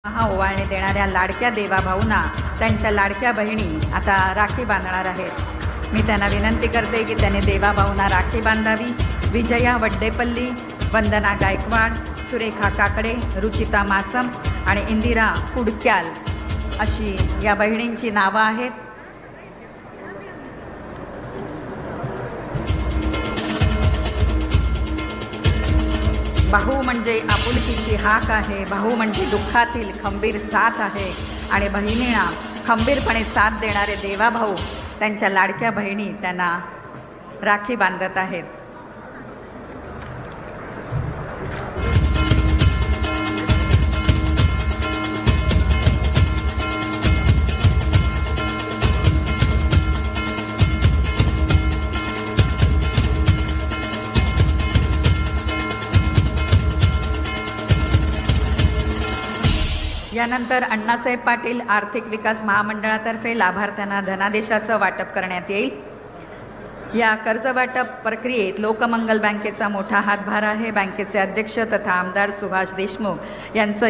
हा ओवाळणी देणाऱ्या लाडक्या देवाभाऊंना त्यांच्या लाडक्या बहिणी आता राखी बांधणार आहेत। मी त्यांना विनंती करते की त्यांनी देवाभाऊंना राखी बांधावी। विजया वड्डेपल्ली, वंदना गायकवाड, सुरेखा काकडे, रुचिता मासम आणि इंदिरा कुडक्याल अशी या बहिणींची नावं आहेत। भाऊ म्हणजे आपुलकीची हाक आहे, भाऊ म्हणजे दुःखातील खंबीर साथ आहे आणि बहिणींना खंबीरपणे साथ देणारे देवाभाऊ त्यांच्या लाडक्या बहिणी त्यांना राखी बांधत आहेत। यानंतर अण्णासाहेब पाटील आर्थिक विकास महामंडळातर्फे लाभार्थ्यांना धनादेशाचं वाटप करण्यात येईल। या कर्ज वाटप प्रक्रियेत लोकमंगल बँकेचा मोठा हातभार आहे। बँकेचे अध्यक्ष तथा आमदार सुभाष देशमुख यांचं